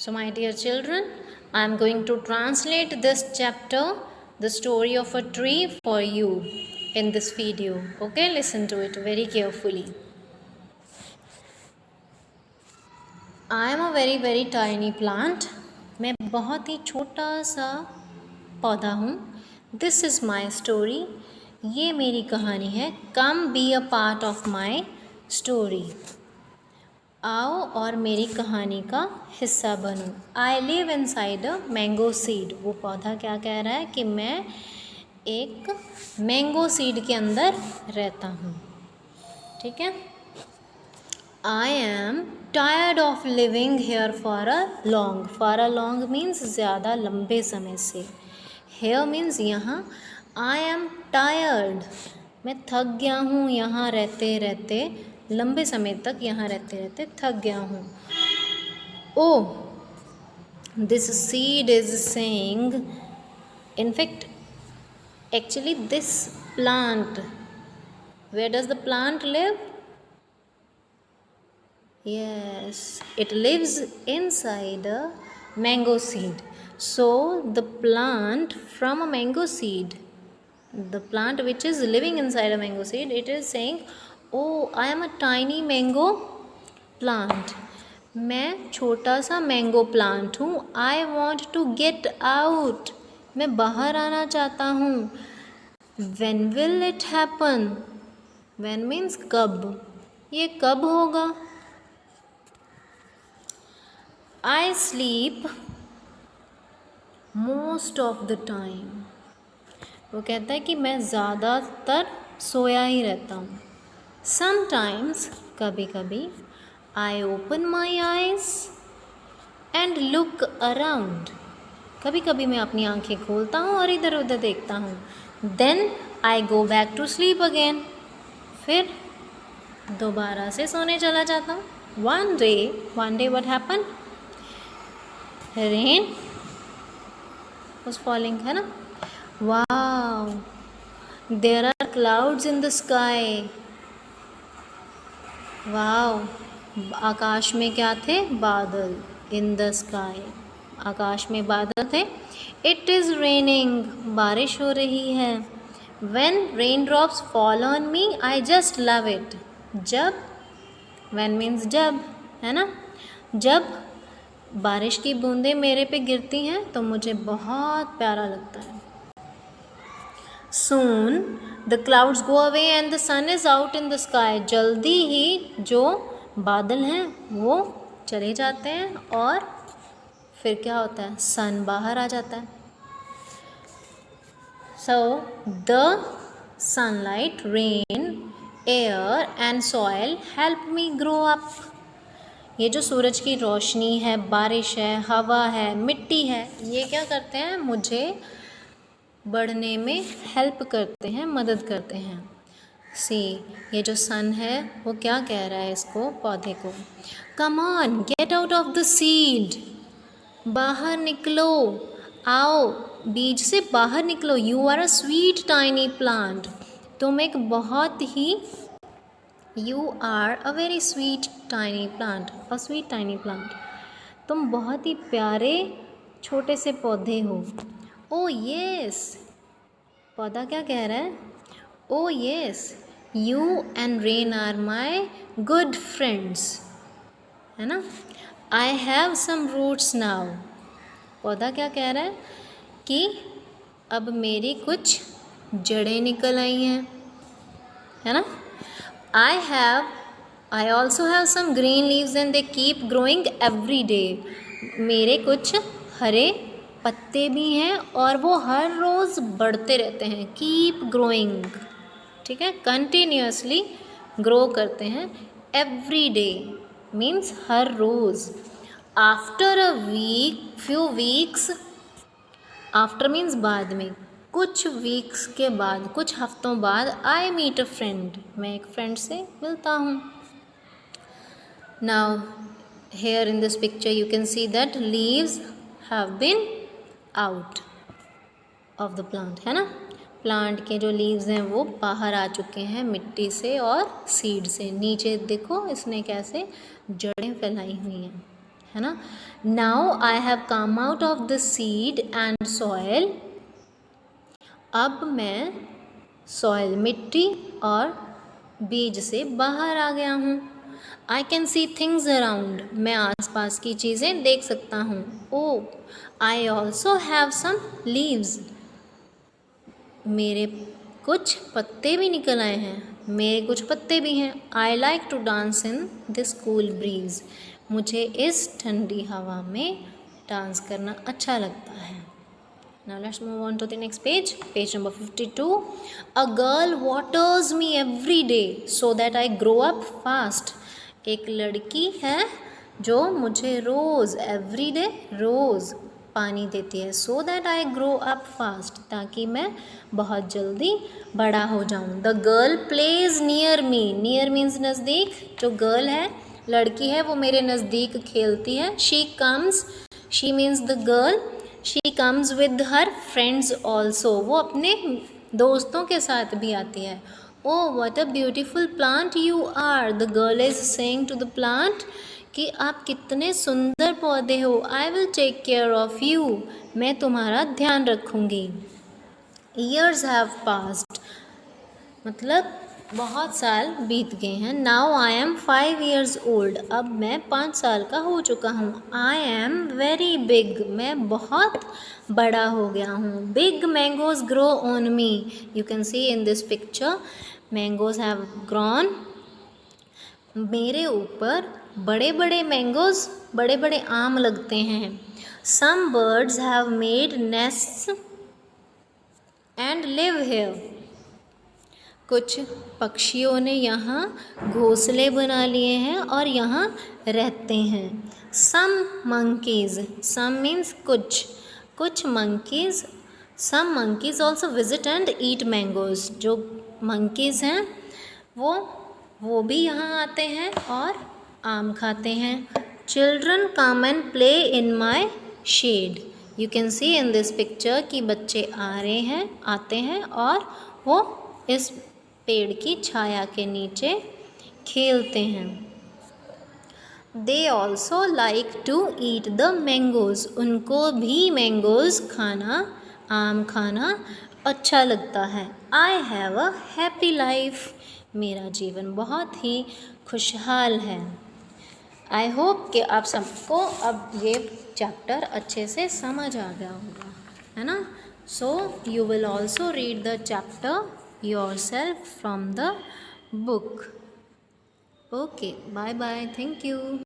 So my dear children, I am going to translate this chapter, the story of a tree, for you in this video. Okay, listen to it very carefully. I am a very tiny plant. मैं बहुत ही छोटा सा पौधा हूँ. This is my story. ये मेरी कहानी है. Come be a part of my story. आओ और मेरी कहानी का हिस्सा बनो. I live inside a mango seed. वो पौधा क्या कह रहा है कि मैं एक मैंगो सीड के अंदर रहता हूँ. ठीक है. I am tired of living here for a long. For a long means ज़्यादा लंबे समय से. हेयर मीन्स यहाँ. I am tired. मैं थक गया हूँ यहाँ रहते रहते. लंबे समय तक यहाँ रहते रहते थक गया हूँ. Oh this seed is saying. In fact actually this plant, where does the plant live? Yes, it lives inside a mango seed. So the plant from a mango seed, the plant which is living inside a mango seed, it is saying, oh, I am a tiny mango plant. मैं छोटा सा mango plant हूँ. I want to get out. मैं बाहर आना चाहता हूँ. When will it happen? When means कब. ये कब होगा? I sleep most of the time. वो कहता है कि मैं ज़्यादातर सोया ही रहता हूँ. Sometimes, कभी कभी, I open my eyes and look around. कभी कभी मैं अपनी आंखें खोलता हूँ और इधर उधर देखता हूँ. Then I go back to sleep again. फिर दोबारा से सोने चला जाता हूँ. One day what happened? Rain was falling, है ना. Wow, there are clouds in the sky. Wow, आकाश में क्या थे? बादल. In the sky, आकाश में बादल थे. It is raining, बारिश हो रही है. When raindrops fall on me, I just love it. जब, when means जब, है ना. जब बारिश की बूंदें मेरे पे गिरती हैं तो मुझे बहुत प्यारा लगता है. Soon the clouds go away and the sun is out in the sky. जल्दी ही जो बादल हैं वो चले जाते हैं और फिर क्या होता है? सन बाहर आ जाता है. So the sunlight, rain, air and soil help me grow up. ये जो सूरज की रोशनी है, बारिश है, हवा है, मिट्टी है, ये क्या करते हैं? मुझे बढ़ने में हेल्प करते हैं, मदद करते हैं. सी, ये जो सन है वो क्या कह रहा है इसको, पौधे को? Come on, get out of the seed. बाहर निकलो. आओ, बीज से बाहर निकलो. You are a sweet tiny plant. तुम एक बहुत ही, You are a very sweet tiny plant. A sweet tiny plant. तुम बहुत ही प्यारे छोटे से पौधे हो. Oh yes. पौधा क्या कह रहा है? Oh yes. You and rain are my good friends. है ना. I have some roots now. पौधा क्या कह रहा है कि अब मेरी कुछ जड़ें निकल आई हैं, है ना. I also have some green leaves and they keep growing every day. मेरे कुछ हरे पत्ते भी हैं और वो हर रोज़ बढ़ते रहते हैं. Keep growing. ठीक है. Continuously grow करते हैं. Every day means her rose. After a week, few weeks. After means बाद में. कुछ वीक्स के बाद, कुछ हफ्तों बाद, आई मीट अ फ्रेंड. मैं एक फ्रेंड से मिलता हूँ. Now here in this picture you can see that leaves have been out of the plant, है ना. प्लांट के जो लीव्स हैं वो बाहर आ चुके हैं मिट्टी से और सीड से. नीचे देखो इसने कैसे जड़ें फैलाई हुई हैं, है ना। Now I have come out of the seed and soil, अब मैं सॉयल मिट्टी और बीज से बाहर आ गया हूँ। I can see things around, मैं आसपास की चीज़ें देख सकता हूँ। Oh I also have some leaves, मेरे कुछ पत्ते भी निकल आए हैं, मेरे कुछ पत्ते भी हैं। I like to dance in this cool breeze, मुझे इस ठंडी हवा में डांस करना अच्छा लगता है। Now let's move on to the next page, page number 52. A girl waters me every day so that I grow up fast. एक लड़की है जो मुझे रोज़ every day रोज़ पानी देती है, so that I grow up fast, ताकि मैं बहुत जल्दी बड़ा हो जाऊँ। The girl plays near me. Near means नज़दीक, जो girl है लड़की है वो मेरे नज़दीक खेलती है। She comes, she means the girl, she comes with her friends also, वो अपने दोस्तों के साथ भी आती है। Oh what a beautiful plant you are, the girl is saying to the plant कि आप कितने सुंदर पौधे हो। I will take care of you, मैं तुम्हारा ध्यान रखूँगी। ईयर्स हैव पास्ड, मतलब बहुत साल बीत गए हैं। Now I am 5 years old, अब मैं 5 साल का हो चुका हूँ। आई एम वेरी बिग, मैं बहुत बड़ा हो गया हूँ। Big mangoes grow on me, you can see in this picture mangoes have grown, मेरे ऊपर बड़े बड़े मैंगोज, बड़े बड़े आम लगते हैं। Some birds have made nests and live here, कुछ पक्षियों ने यहाँ घोंसले बना लिए हैं और यहाँ रहते हैं। सम मंकीज़, सम मीन्स कुछ monkeys, some monkeys also visit and eat mangoes, जो मंकीज़ हैं वो भी यहाँ आते हैं और आम खाते हैं। Children come and play in my shade, you can see in this picture कि बच्चे आते हैं और वो इस पेड़ की छाया के नीचे खेलते हैं। They also like to eat the mangoes, उनको भी मैंगोज़ खाना, आम खाना अच्छा लगता है। I have a happy life, मेरा जीवन बहुत ही खुशहाल है। आई होप कि आप सबको अब ये चैप्टर अच्छे से समझ आ गया होगा, है ना। So you will also read the chapter yourself from the book. Okay, bye bye, thank you.